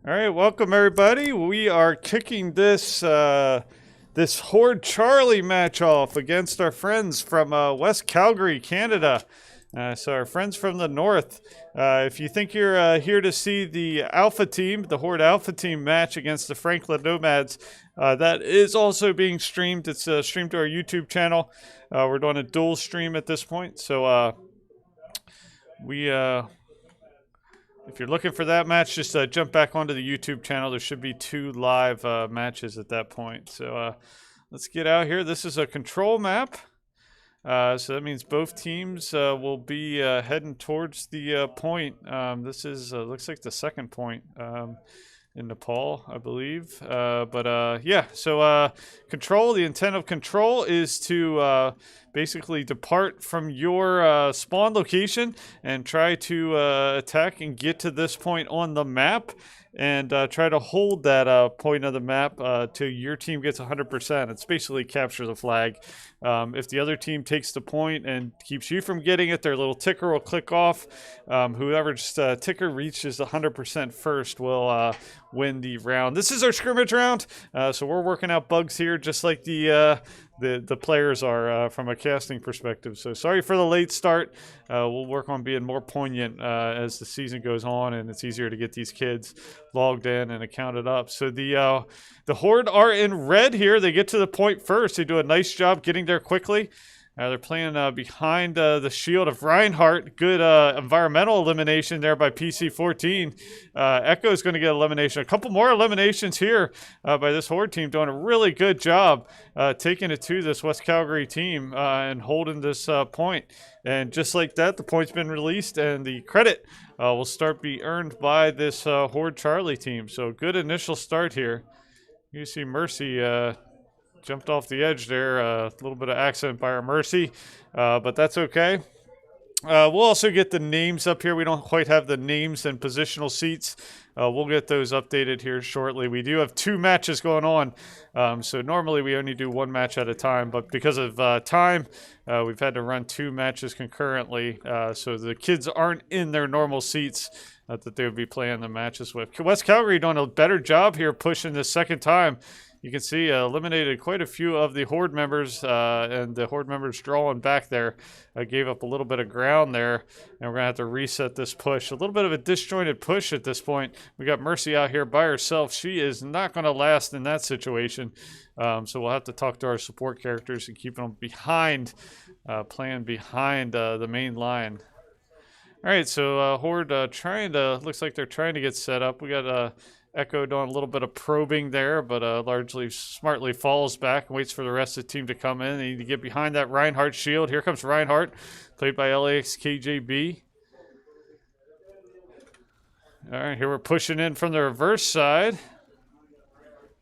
All right, welcome everybody. We are kicking this this Horde Charlie match off against our friends from West Calgary, Canada. So our friends from the north. If you think you're here to see the Alpha Team, the Horde Alpha Team match against the Franklin Nomads, that is also being streamed. It's streamed to our YouTube channel. We're doing a dual stream at this point. So if you're looking for that match, just jump back onto the YouTube channel. There should be 2 live matches at that point. So let's get out here. This is a control map. So that means both teams will be heading towards the point. This is looks like the second point in Nepal, I believe. Yeah, so control, the intent of control is to basically depart from your spawn location and try to attack and get to this point on the map and try to hold that point of the map till your team gets 100%. It's basically capture the flag. If the other team takes the point and keeps you from getting it, their little ticker will click off. Whoever's ticker reaches 100% first will win the round. This is our scrimmage round, so we're working out bugs here just like the players are from a casting perspective. So sorry for the late start. We'll work on being more poignant as the season goes on, and it's easier to get these kids logged in and accounted up. So the Horde are in red here. They get to the point first. They do a nice job getting there quickly. They're playing behind the shield of Reinhardt. Good environmental elimination there by PC14. Echo is going to get elimination. A couple more eliminations here by this Horde team, doing a really good job taking it to this West Calgary team and holding this point. And just like that, the point's been released, and the credit will start be earned by this Horde Charlie team. So good initial start here. You see Mercy jumped off the edge there. A little bit of accident by our Mercy, but that's okay. We'll also get the names up here. We don't quite have the names and positional seats. We'll get those updated here shortly. We do have 2 matches going on, so normally we only do 1 match at a time, but because of time, we've had to run 2 matches concurrently, so the kids aren't in their normal seats that they would be playing the matches with. West Calgary doing a better job here pushing this second time. You can see eliminated quite a few of the Horde members, and the Horde members drawing back there. Gave up a little bit of ground there, and we're going to have to reset this push. A little bit of a disjointed push at this point. We got Mercy out here by herself. She is not going to last in that situation, so we'll have to talk to our support characters and keep them behind, playing behind the main line. All right, so Horde looks like they're trying to get set up. We got Echo doing a little bit of probing there, but largely smartly falls back and waits for the rest of the team to come in. They need to get behind that Reinhardt shield. Here comes Reinhardt, played by LAXKJB. All right, here we're pushing in from the reverse side,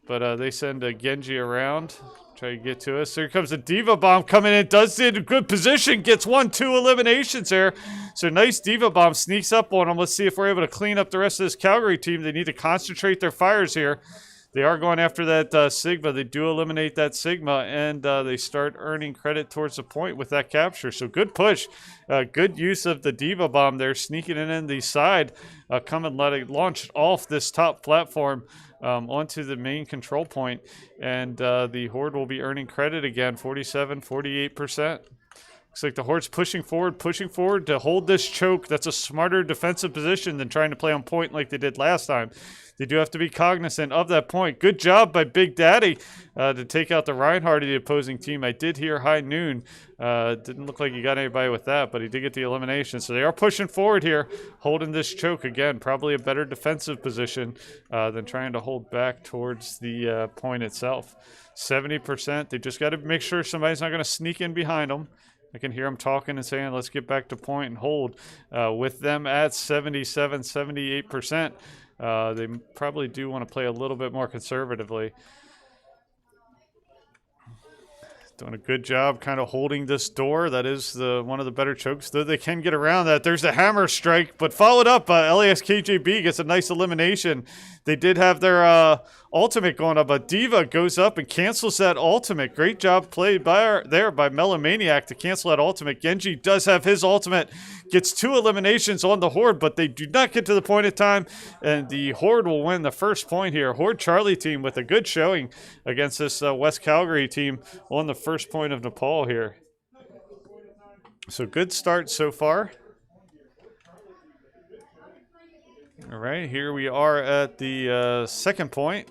but they send a Genji around. Try to get to us. Here comes a Diva Bomb coming in. Does it in good position. Gets 1-2 eliminations there. So nice Diva Bomb sneaks up on them. Let's see if we're able to clean up the rest of this Calgary team. They need to concentrate their fires here. They are going after that Sigma. They do eliminate that Sigma, and they start earning credit towards the point with that capture. So good push. Good use of the Diva Bomb there, sneaking in the side. Coming, let it launch off this top platform onto the main control point. And the Horde will be earning credit again, 47, 48%. Looks like the Horde's pushing forward to hold this choke. That's a smarter defensive position than trying to play on point like they did last time. They do have to be cognizant of that point. Good job by Big Daddy to take out the Reinhardt of the opposing team. I did hear High Noon. Didn't look like he got anybody with that, but he did get the elimination. So they are pushing forward here, holding this choke. Again, probably a better defensive position than trying to hold back towards the point itself. 70%. They just got to make sure somebody's not going to sneak in behind them. I can hear them talking and saying, let's get back to point and hold. With them at 77, 78%, they probably do want to play a little bit more conservatively. Doing a good job kind of holding this door. That is one of the better chokes, though they can get around that. There's the hammer strike, but followed up. LAXKJB gets a nice elimination. They did have their ultimate going up, but Diva goes up and cancels that ultimate. Great job played by Melomaniac to cancel that ultimate. Genji does have his ultimate. gets 2 eliminations on the Horde, but they do not get to the point of time, and the Horde will win the first point here. Horde Charlie team with a good showing against this West Calgary team on the first point of Nepal here. So good start so far. All right, here we are at the second point.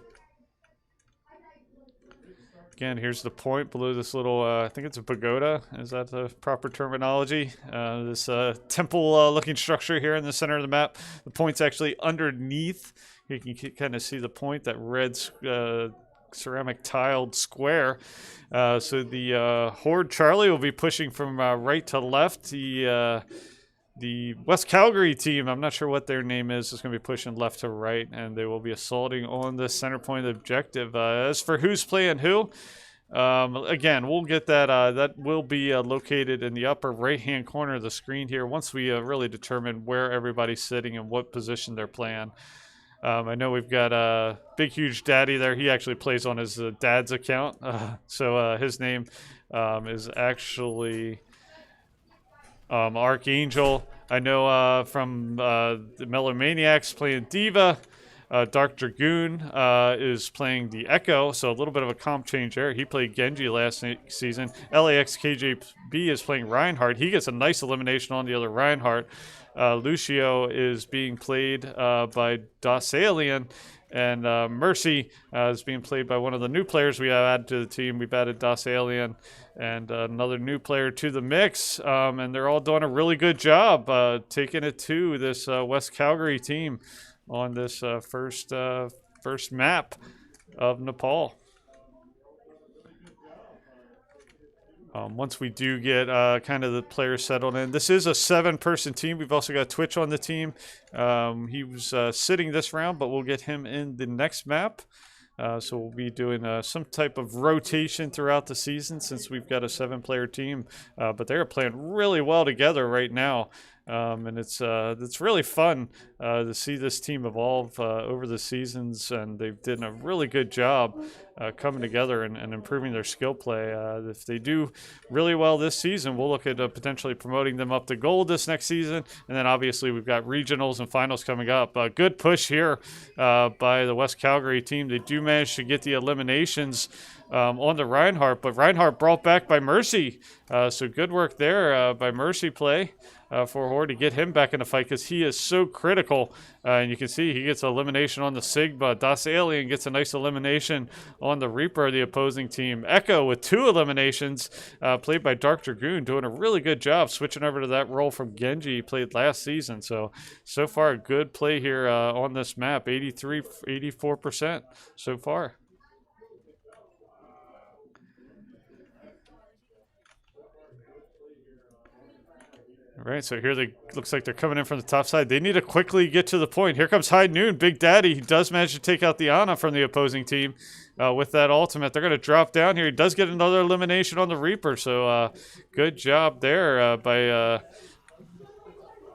Again, here's the point below this little, I think it's a pagoda. Is that the proper terminology? This temple-looking structure here in the center of the map. The point's actually underneath. You can kind of see the point, that red ceramic tiled square. So the Horde Charlie will be pushing from right to left. The West Calgary team, I'm not sure what their name is going to be pushing left to right, and they will be assaulting on the center point objective. As for who's playing who, again, we'll get that. That will be located in the upper right-hand corner of the screen here once we really determine where everybody's sitting and what position they're playing. I know we've got Big Huge Daddy there. He actually plays on his dad's account, so his name is actually... Archangel. I know from the Melomaniacs playing Diva. Dark Dragoon is playing the Echo, so a little bit of a comp change there. He played Genji last season. LAX KJB is playing Reinhardt. He gets a nice elimination on the other Reinhardt. Lucio is being played by Alien. And Mercy is being played by one of the new players we have added to the team. We've added Alien and another new player to the mix. And they're all doing a really good job taking it to this West Calgary team on this first map of Nepal. Once we do get kind of the players settled in. This is a 7-person team. We've also got Twitch on the team. He was sitting this round, but we'll get him in the next map. So we'll be doing some type of rotation throughout the season since we've got a 7-player team. But they're playing really well together right now. And it's really fun to see this team evolve over the seasons, and they've done a really good job coming together and improving their skill play. If they do really well this season, we'll look at potentially promoting them up to gold this next season, and then obviously we've got regionals and finals coming up. Good push here by the West Calgary team. They do manage to get the eliminations on the Reinhardt, but Reinhardt brought back by Mercy. So good work there by Mercy play for Horde to get him back in the fight because he is so critical. And you can see he gets an elimination on the Sigma. Alien gets a nice elimination on the Reaper of the opposing team. Echo with 2 eliminations played by Dark Dragoon, doing a really good job switching over to that role from Genji he played last season. So far a good play here on this map. 84% so far. All right, so here they looks like they're coming in from the top side. They need to quickly get to the point. Here comes High Noon, Big Daddy. He does manage to take out the Ana from the opposing team with that ultimate. They're going to drop down here. He does get another elimination on the Reaper, so good job there by...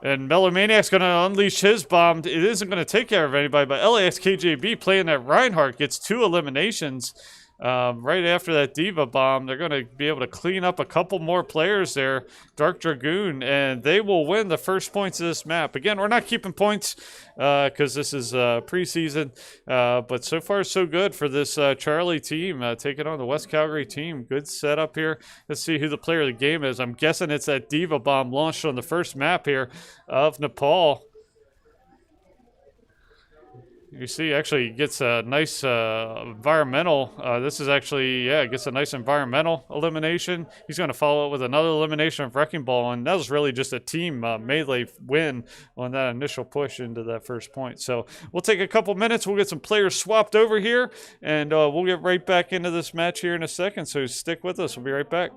And Melomaniac's going to unleash his bomb. It isn't going to take care of anybody, but LAX KJB playing that Reinhardt gets 2 eliminations. Right after that Diva bomb, they're going to be able to clean up a couple more players there, Dark Dragoon, and they will win the first points of this map. Again, we're not keeping points because this is preseason, but so far so good for this Charlie team taking on the West Calgary team. Good setup here. Let's see who the player of the game is. I'm guessing it's that Diva bomb launched on the first map here of Nepal. You see, actually gets a nice environmental. This is actually, gets a nice environmental elimination. He's going to follow it with another elimination of Wrecking Ball, and that was really just a team melee win on that initial push into that first point. So we'll take a couple minutes. We'll get some players swapped over here, and we'll get right back into this match here in a second. So stick with us. We'll be right back.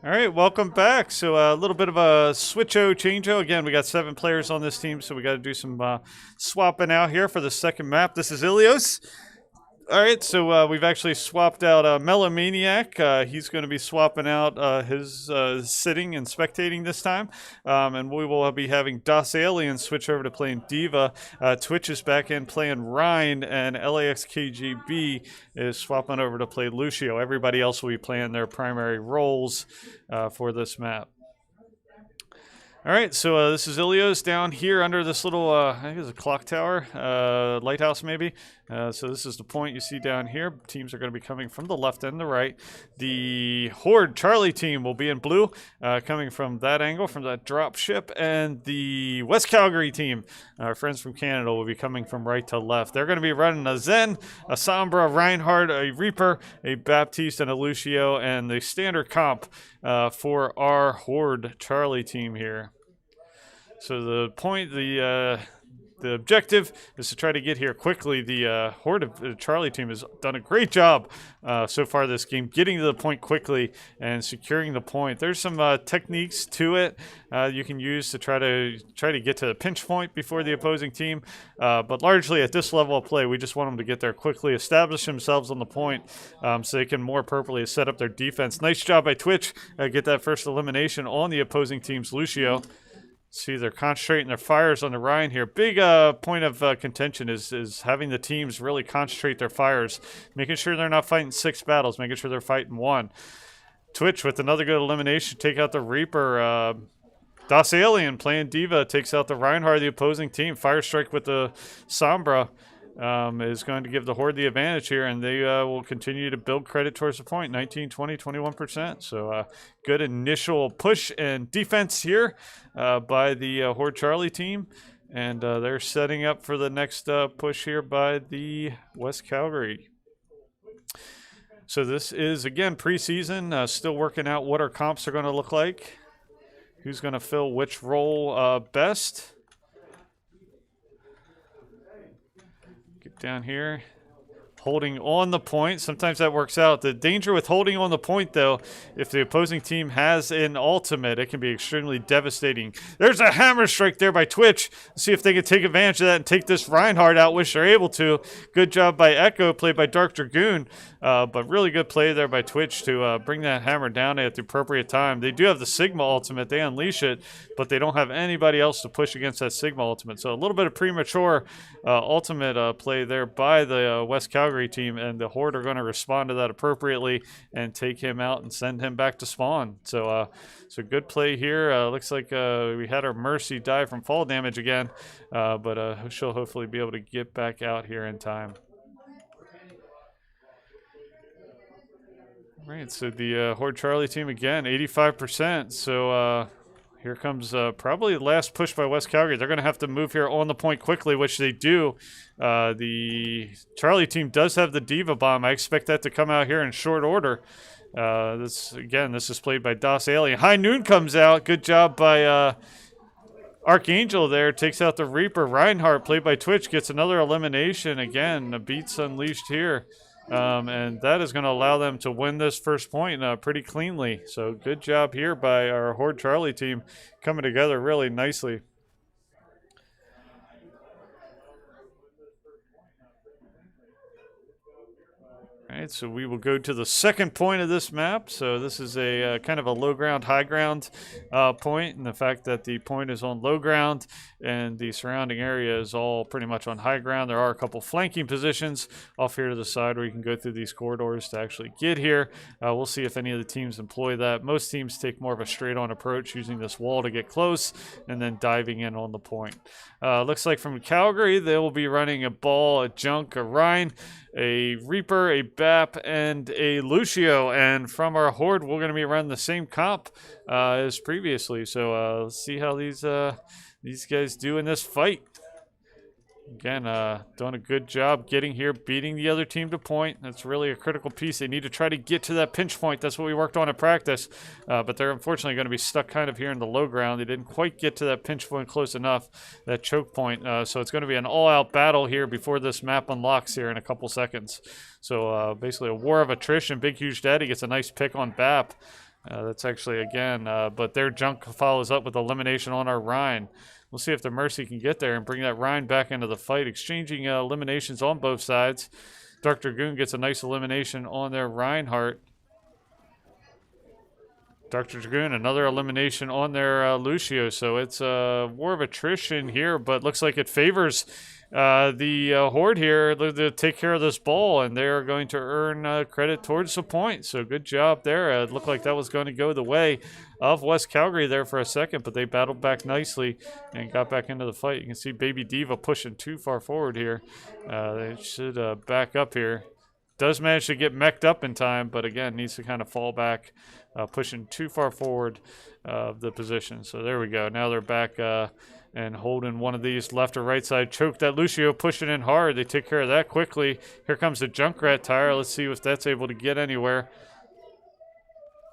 All right, welcome back. So a little bit of a change-o. Again, we got 7 players on this team, so we got to do some swapping out here for the second map. This is Ilios. All right, so we've actually swapped out Melomaniac. He's going to be swapping out his sitting and spectating this time. And we will be having Das Alien switch over to playing Diva. Twitch is back in playing Rhine, and LAXKGB is swapping over to play Lucio. Everybody else will be playing their primary roles for this map. All right, so this is Ilios down here under this little, I think it's a clock tower, lighthouse maybe. So this is the point you see down here. Teams are going to be coming from the left and the right. The Horde Charlie team will be in blue, coming from that angle, from that drop ship. And the West Calgary team, our friends from Canada, will be coming from right to left. They're going to be running a Zen, a Sombra, a Reinhardt, a Reaper, a Baptiste, and a Lucio, and the standard comp for our Horde Charlie team here. So the point, the objective is to try to get here quickly. The Horde Charlie team has done a great job so far this game, getting to the point quickly and securing the point. There's some techniques to it you can use to try to get to the pinch point before the opposing team. But largely at this level of play, we just want them to get there quickly, establish themselves on the point so they can more appropriately set up their defense. Nice job by Twitch, get that first elimination on the opposing team's Lucio. See, they're concentrating their fires on the Rhine here. Big point of contention is having the teams really concentrate their fires, making sure they're not fighting 6 battles, making sure they're fighting 1. Twitch with another good elimination, take out the Reaper. Das Alien playing Diva takes out the Reinhardt, the opposing team. Fire strike with the Sombra is going to give the Horde the advantage here, and they will continue to build credit towards the point, 19, 20, 21%. So good initial push and defense here by the Horde Charlie team, and they're setting up for the next push here by the West Calgary. So this is, again, preseason, still working out what our comps are going to look like, who's going to fill which role best. Down here, holding on the point. Sometimes that works out. The danger with holding on the point, though, if the opposing team has an ultimate, it can be extremely devastating. There's a hammer strike there by Twitch. Let's see if they can take advantage of that and take this Reinhardt out, which they're able to. Good job by Echo, played by Dark Dragoon. But really good play there by Twitch to bring that hammer down at the appropriate time. They do have the Sigma ultimate. They unleash it, but they don't have anybody else to push against that Sigma ultimate. So a little bit of premature ultimate play there by the West Calgary team, and the Horde are going to respond to that appropriately and take him out and send him back to spawn. So good play here. Looks like we had our Mercy die from fall damage again, but she'll hopefully be able to get back out here in time. Right, so the Horde Charlie team again, 85%. So here comes probably the last push by West Calgary. They're going to have to move here on the point quickly, which they do. The Charlie team does have the Diva Bomb. I expect that to come out here in short order. This is played by Das Alien. High Noon comes out. Good job by Archangel there. Takes out the Reaper. Reinhardt, played by Twitch, gets another elimination. Again, the beats unleashed here. And that is going to allow them to win this first point pretty cleanly. So good job here by our Horde Charlie team, coming together really nicely. All right, so we will go to the second point of this map. So this is a kind of a low ground, high ground point, and the fact that the point is on low ground and the surrounding area is all pretty much on high ground. There are a couple flanking positions off here to the side where you can go through these corridors to actually get here. We'll see if any of the teams employ that. Most teams take more of a straight-on approach, using this wall to get close and then diving in on the point. Looks like from Calgary, they will be running a Ball, a Junk, a Rhine, a Reaper, a Bap, and a Lucio. And from our Horde, we're going to be running the same comp as previously. So let's see how these guys do in this fight. Again, doing a good job getting here, beating the other team to point. That's really a critical piece. They need to try to get to that pinch point. That's what we worked on at practice. But they're unfortunately going to be stuck kind of here in the low ground. They didn't quite get to that pinch point close enough, that choke point. So it's going to be an all-out battle here before this map unlocks here in a couple seconds. So basically a war of attrition. Big Huge Daddy gets a nice pick on Bap. That's actually, again, but their junk follows up with elimination on our Rhine. We'll see if the Mercy can get there and bring that Rhine back into the fight, exchanging eliminations on both sides. Dark Dragoon gets a nice elimination on their Reinhardt. Dr. Dragoon, another elimination on their Lucio. So it's a war of attrition here, but looks like it favors the Horde here to take care of this ball, and they're going to earn credit towards the point. So good job there. It looked like that was going to go the way of West Calgary there for a second, but they battled back nicely and got back into the fight. You can see Baby Diva pushing too far forward here. They should back up here. Does manage to get mech'd up in time, but again, needs to kind of fall back, pushing too far forward of the position. So there we go. Now they're back and holding one of these left or right side. Choke that Lucio, pushing in hard. They take care of that quickly. Here comes the Junkrat tire. Let's see if that's able to get anywhere.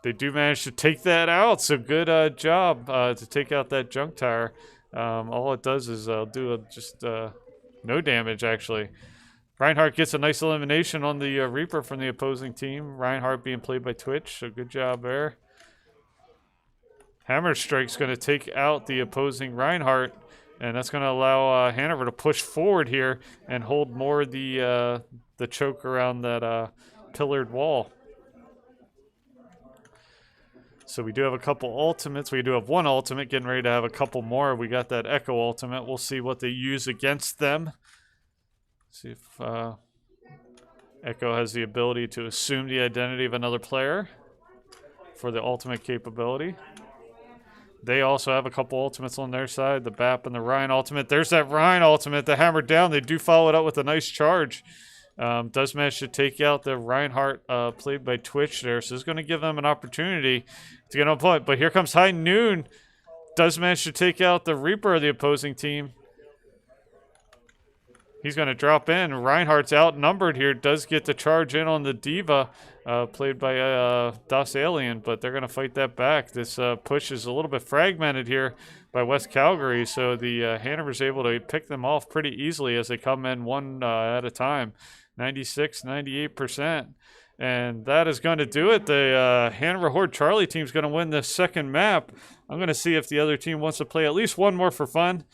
They do manage to take that out, so good job to take out that junk tire. All it does is do just no damage, actually. Reinhardt gets a nice elimination on the Reaper from the opposing team. Reinhardt being played by Twitch, so good job there. Hammer Strike's going to take out the opposing Reinhardt, and that's going to allow Hanover to push forward here and hold more of the choke around that pillared wall. So we do have a couple ultimates. We do have one ultimate, getting ready to have a couple more. We got that Echo ultimate. We'll see what they use against them. See if Echo has the ability to assume the identity of another player for the ultimate capability. They also have a couple ultimates on their side, the BAP and the Rhine ultimate. There's that Rhine ultimate, the hammer down. They do follow it up with a nice charge. Does manage to take out the Reinhardt played by Twitch there. So it's going to give them an opportunity to get on point. But here comes High Noon. Does manage to take out the Reaper of the opposing team. He's going to drop in. Reinhardt's outnumbered here. Does get the charge in on the Diva, played by Das Alien, but they're going to fight that back. This push is a little bit fragmented here by West Calgary, so the Hanover's able to pick them off pretty easily as they come in one at a time. 96, 98%. And that is going to do it. The Hanover Horde Charlie team is going to win this second map. I'm going to see if the other team wants to play at least one more for fun.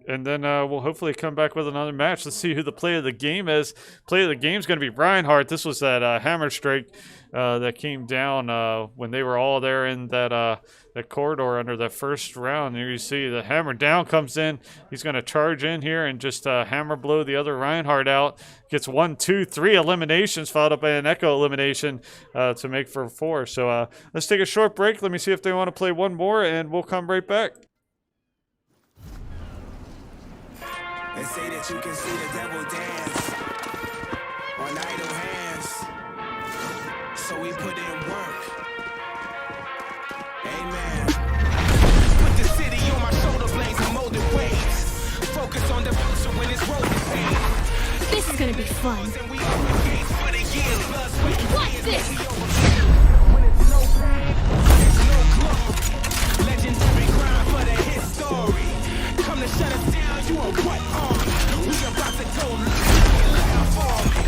And then we'll hopefully come back with another match. Let's see who the play of the game is. Play of the game is going to be Reinhardt. This was that hammer strike that came down when they were all there in that corridor under that first round. Here you see the hammer down comes in. He's going to charge in here and just hammer blow the other Reinhardt out. Gets 1, 2, 3 eliminations, followed up by an Echo elimination to make for 4. So let's take a short break. Let me see if they want to play one more, and we'll come right back. They say that you can see the devil dance on idle hands, so we put in work. Amen. Put the city on my shoulder blades and molded waves. Focus on devotion when it's rolling pain. This is gonna be fun. What's this? When it's no pain, it's no glory. Legendary grind for the history. Come to shut us down, you are what army? We about to go live for me.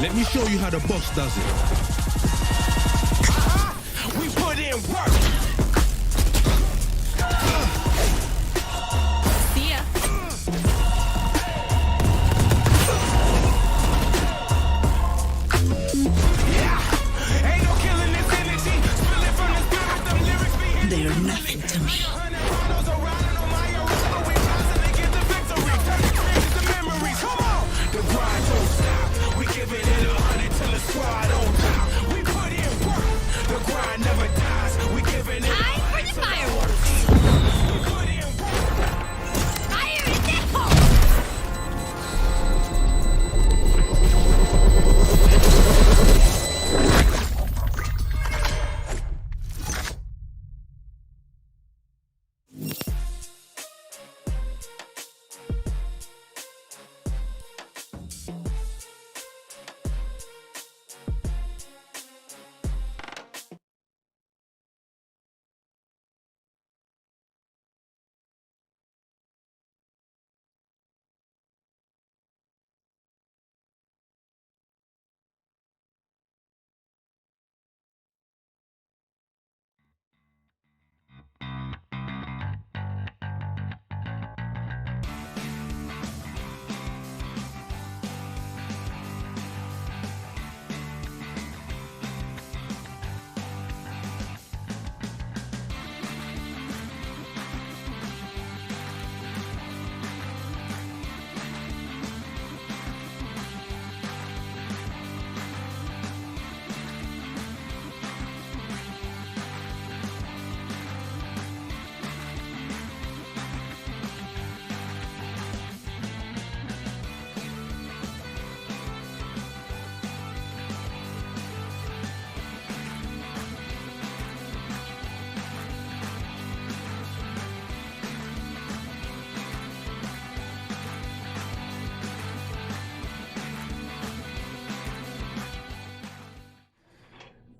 Let me show you how the boss does it. We put in work. See ya. They are nothing to me. The grind don't stop. We giving it 100 till the squad on top. We put in work. The grind never dies. We giving it. Time for the fireworks. We put in work. Fire in the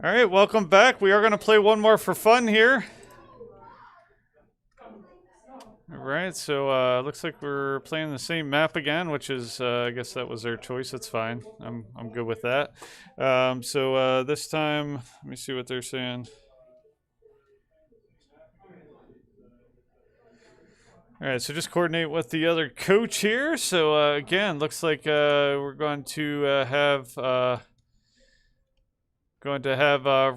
All right, welcome back. We are going to play one more for fun here. All right, so looks like we're playing the same map again, which is I guess that was their choice. That's fine. I'm good with that. So this time, let me see what they're saying. All right, so just coordinate with the other coach here. So again, looks like we're going to have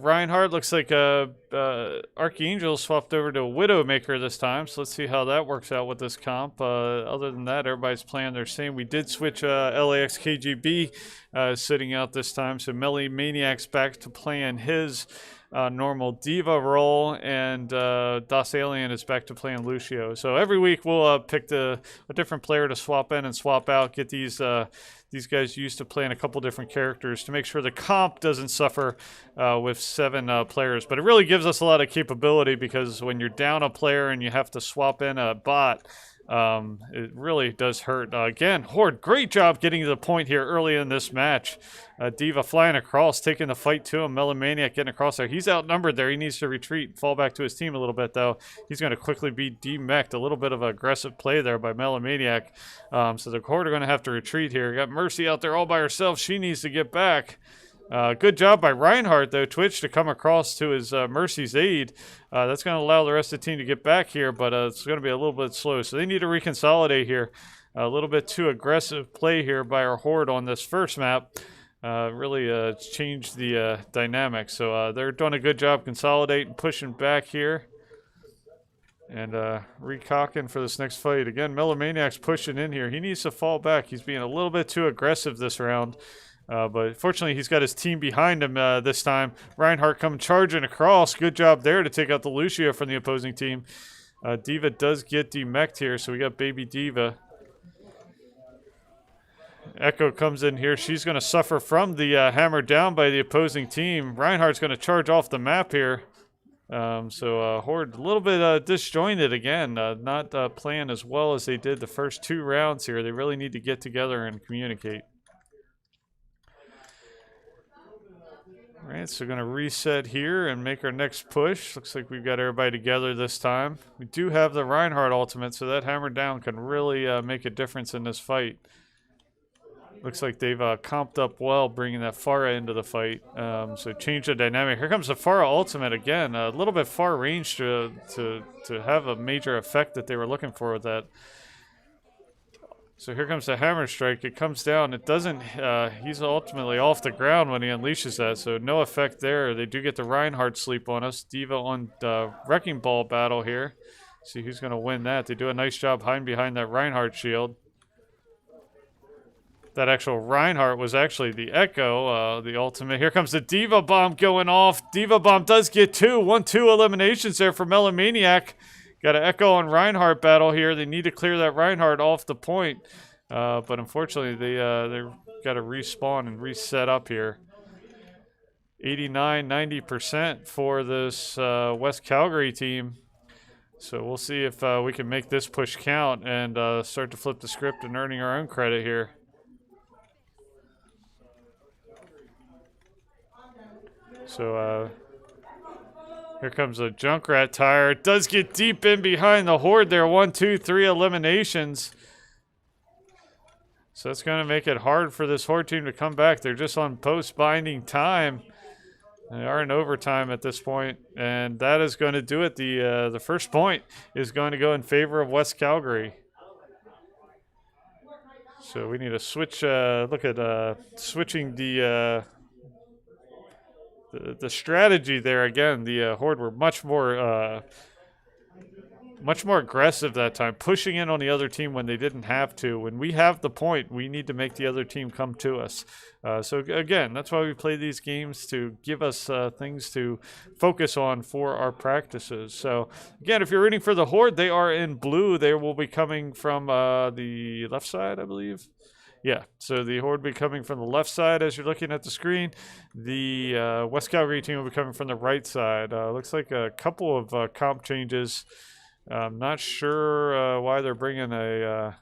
Reinhardt. Looks like Archangel swapped over to Widowmaker this time. So let's see how that works out with this comp. Other than that, everybody's playing their same. We did switch LAX KGB sitting out this time. So Melee Maniac's back to playing his normal Diva role, and Das Alien is back to playing Lucio. So every week we'll pick a different player to swap in and swap out, get these guys used to playing a couple different characters to make sure the comp doesn't suffer with 7 players. But it really gives us a lot of capability, because when you're down a player and you have to swap in a bot, it really does hurt. Again, Horde, great job getting to the point here early in this match. Diva flying across, taking the fight to him. Melamaniac getting across there. He's outnumbered there. He needs to retreat, fall back to his team a little bit, though. He's going to quickly be demeched. A little bit of aggressive play there by Melamaniac. So the Horde are going to have to retreat here. Got Mercy out there all by herself. She needs to get back. Good job by Reinhardt, though, Twitch, to come across to his Mercy's aid. That's going to allow the rest of the team to get back here, but it's going to be a little bit slow. So they need to reconsolidate here. A little bit too aggressive play here by our Horde on this first map. Really changed the dynamic. So they're doing a good job consolidating, pushing back here. And recocking for this next fight. Again, Melamaniac's pushing in here. He needs to fall back. He's being a little bit too aggressive this round. But fortunately, he's got his team behind him this time. Reinhardt coming charging across. Good job there to take out the Lucio from the opposing team. Diva does get demeched here, so we got baby Diva. Echo comes in here. She's going to suffer from the hammer down by the opposing team. Reinhardt's going to charge off the map here. So Horde a little bit disjointed again. Not playing as well as they did the first 2 rounds here. They really need to get together and communicate. All right, so going to reset here and make our next push. Looks like we've got everybody together this time. We do have the Reinhardt ultimate, so that hammer down can really make a difference in this fight. Looks like they've comped up well, bringing that Pharah into the fight. So change the dynamic. Here comes the Pharah ultimate again. A little bit far range to have a major effect that they were looking for with that. So here comes the hammer strike. It comes down. It doesn't. He's ultimately off the ground when he unleashes that. So no effect there. They do get the Reinhardt sleep on us. Diva on Wrecking Ball battle here. See who's going to win that. They do a nice job hiding behind that Reinhardt shield. That actual Reinhardt was actually the Echo, the ultimate. Here comes the Diva Bomb going off. Diva Bomb does get 2. 1-2 eliminations there for Melamaniac. Got an Echo and Reinhardt battle here. They need to clear that Reinhardt off the point. But unfortunately, they've got to respawn and reset up here. 89-90% for this West Calgary team. So we'll see if we can make this push count and start to flip the script and earning our own credit here. So here comes a Junkrat tire. It does get deep in behind the Horde there. 1, 2, 3 eliminations. So that's going to make it hard for this Horde team to come back. They're just on post-binding time. They are in overtime at this point, and that is going to do it. The first point is going to go in favor of West Calgary. So we need to switch. Look at switching the strategy there again. The Horde were much more aggressive that time, pushing in on the other team when they didn't have to. When we have the point, we need to make the other team come to us. So again, that's why we play these games, to give us things to focus on for our practices. So again, if you're rooting for the Horde, they are in blue. They will be coming from the left side, I believe. Yeah, so the Horde will be coming from the left side as you're looking at the screen. The West Calgary team will be coming from the right side. Looks like a couple of comp changes. I'm not sure why they're bringing a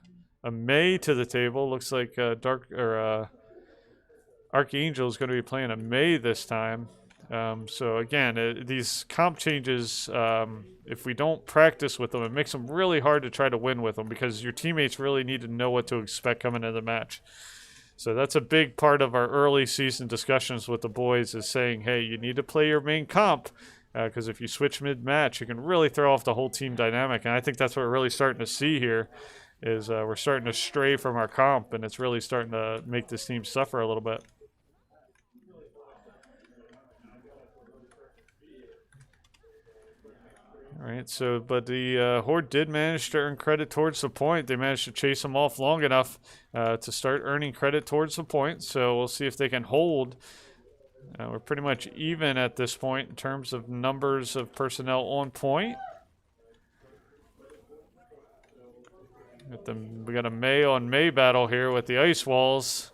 May to the table. Looks like Archangel is going to be playing a May this time. So again, these comp changes, if we don't practice with them, it makes them really hard to try to win with them because your teammates really need to know what to expect coming into the match. So that's a big part of our early season discussions with the boys is saying, hey, you need to play your main comp because if you switch mid-match, you can really throw off the whole team dynamic. And I think that's what we're really starting to see here is we're starting to stray from our comp, and it's really starting to make this team suffer a little bit. All right, so, but the Horde did manage to earn credit towards the point. They managed to chase them off long enough to start earning credit towards the point. So we'll see if they can hold. We're pretty much even at this point in terms of numbers of personnel on point. We got a May on May battle here with the ice walls.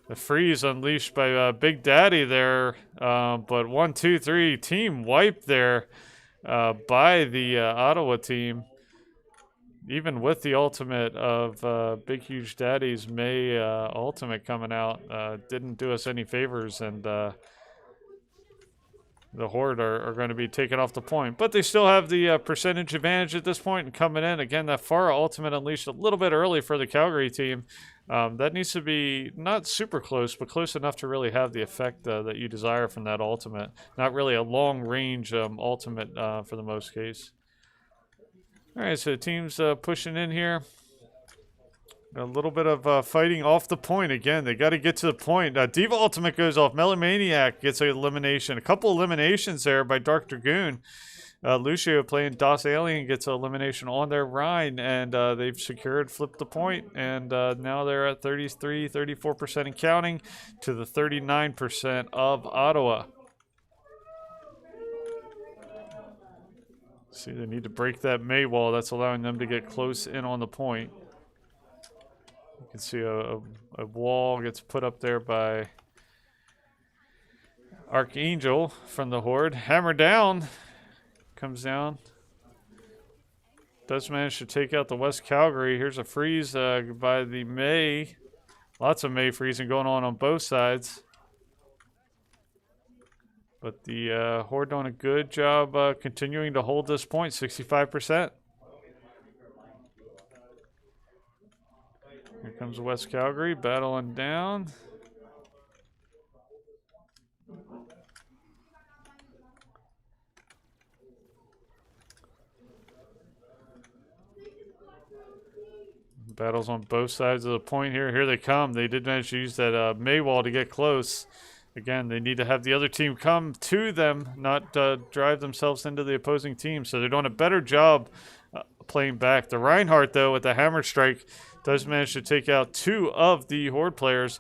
The freeze unleashed by Big Daddy there. But 1, 2, 3 team wipe there. By the Ottawa team, even with the ultimate of Big Huge Daddy's May ultimate coming out, didn't do us any favors, and the Horde are going to be taken off the point. But they still have the percentage advantage at this point and coming in. Again, that Farah ultimate unleashed a little bit early for the Calgary team. That needs to be not super close, but close enough to really have the effect that you desire from that ultimate. Not really a long-range ultimate for the most case. All right, so the team's pushing in here. A little bit of fighting off the point again. They got to get to the point. Diva ultimate goes off. Melamaniac gets an elimination. A couple eliminations there by Dark Dragoon. Lucio playing DOS Alien gets an elimination on their Rhine, and they've secured flip the point, and now they're at 33, 34% and counting to the 39% of Ottawa. See, they need to break that May wall. That's allowing them to get close in on the point. You can see a wall gets put up there by Archangel from the Horde. Hammer down. Comes down. Does manage to take out the West Calgary. Here's a freeze by the May. Lots of May freezing going on both sides. But the Horde doing a good job continuing to hold this point, 65%. Here comes West Calgary battling down. Battles on both sides of the point here. Here they come. They did manage to use that May wall to get close. Again, they need to have the other team come to them, not drive themselves into the opposing team. So they're doing a better job playing back. The Reinhardt, though, with the hammer strike, does manage to take out 2 of the Horde players.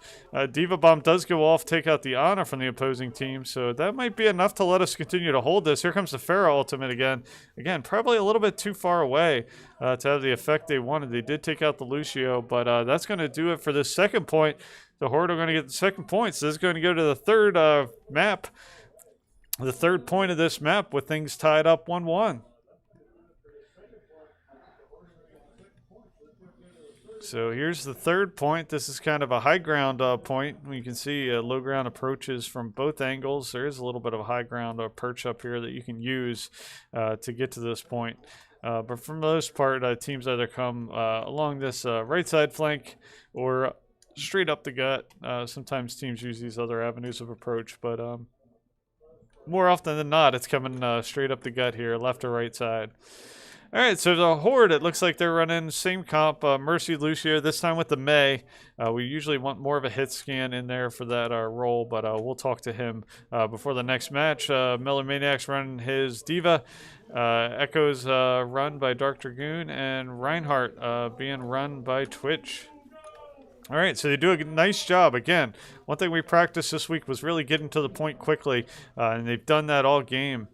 Diva Bomb does go off, take out the Honor from the opposing team. So that might be enough to let us continue to hold this. Here comes the Pharaoh ultimate again. Again, probably a little bit too far away to have the effect they wanted. They did take out the Lucio, but that's going to do it for this second point. The Horde are going to get the second point. So this is going to go to the third map. The third point of this map with things tied up 1-1. So here's the third point. This is kind of a high ground point. You can see low ground approaches from both angles. There is a little bit of a high ground perch up here that you can use to get to this point. But for the most part, teams either come along this right side flank or straight up the gut. Sometimes teams use these other avenues of approach, but more often than not, it's coming straight up the gut here, left or right side. All right, so the Horde, it looks like they're running same comp, Mercy Lucio, this time with the May. We usually want more of a hit scan in there for that role, but we'll talk to him before the next match. Melamaniac's running his Diva, Echo's run by Dark Dragoon, and Reinhardt being run by Twitch. All right, so they do a nice job. Again, one thing we practiced this week was really getting to the point quickly, and they've done that all game.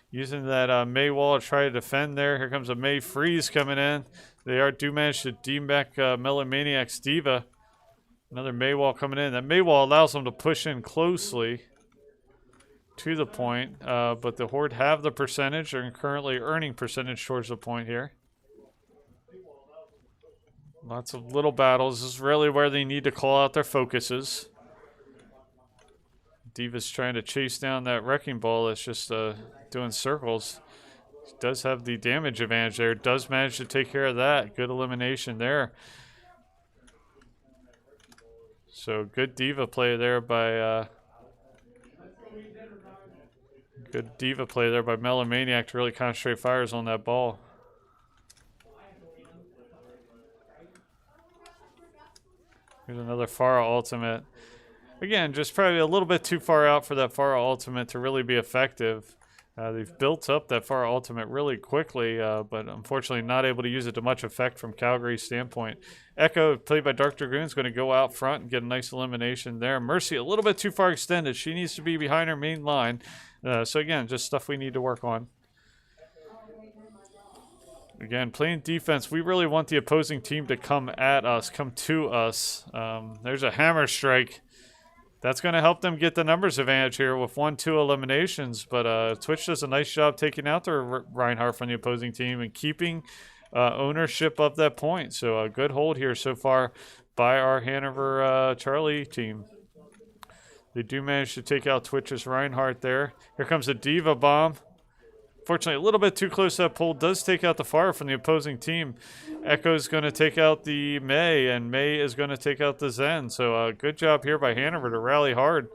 Using that May wall to try to defend there. Here comes a May freeze coming in. They do manage to deem back Melamaniac's Diva. Another May wall coming in. That May wall allows them to push in closely to the point. But the Horde have the percentage. They're currently earning percentage towards the point here. Lots of little battles. This is really where they need to call out their focuses. Diva's trying to chase down that wrecking ball that's just doing circles. Does have the damage advantage there. Does manage to take care of that. Good elimination there. So good Diva play there by Melomaniac to really concentrate fires on that ball. Here's another Pharah ultimate. Again, just probably a little bit too far out for that Pharah ultimate to really be effective. They've built up that Pharah ultimate really quickly, but unfortunately not able to use it to much effect from Calgary's standpoint. Echo, played by Dark Dragoon, is going to go out front and get a nice elimination there. Mercy, a little bit too far extended. She needs to be behind her main line. So again, just stuff we need to work on. Again, playing defense, we really want the opposing team to come at us, come to us. There's a hammer strike. That's going to help them get the numbers advantage here with 1-2 eliminations. But Twitch does a nice job taking out their Reinhardt from the opposing team and keeping ownership of that point. So a good hold here so far by our Hanover Charlie team. They do manage to take out Twitch's Reinhardt there. Here comes a Diva bomb. Fortunately, a little bit too close to that pole. Does take out the fire from the opposing team. Echo's going to take out the Mei, and Mei is going to take out the Zen. So good job here by Hanover to rally hard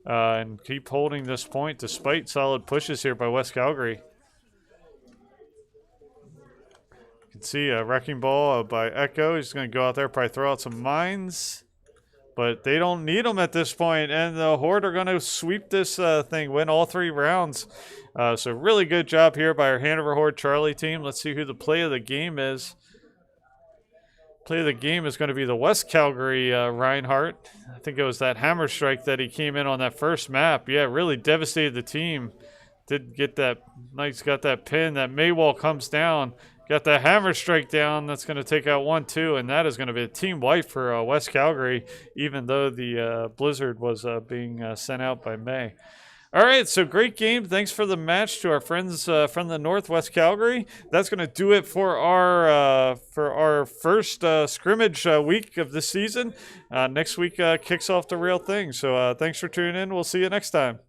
and keep holding this point despite solid pushes here by West Calgary. You can see a wrecking ball by Echo. He's going to go out there, probably throw out some mines. But they don't need them at this point, and the Horde are going to sweep this thing, win all 3 rounds. So really good job here by our Hanover Horde Charlie team. Let's see who the play of the game is. Play of the game is going to be the West Calgary Reinhardt. I think it was that hammer strike that he came in on that first map. Yeah, really devastated the team. Did get that, nice, got that pin. That Maywall comes down. Got the hammer strike down. That's going to take out 1-2, and that is going to be a team wipe for West Calgary, even though the Blizzard was being sent out by May. All right, so great game. Thanks for the match to our friends from the Northwest Calgary. That's going to do it for our first scrimmage week of the season. Next week kicks off the real thing. So thanks for tuning in. We'll see you next time.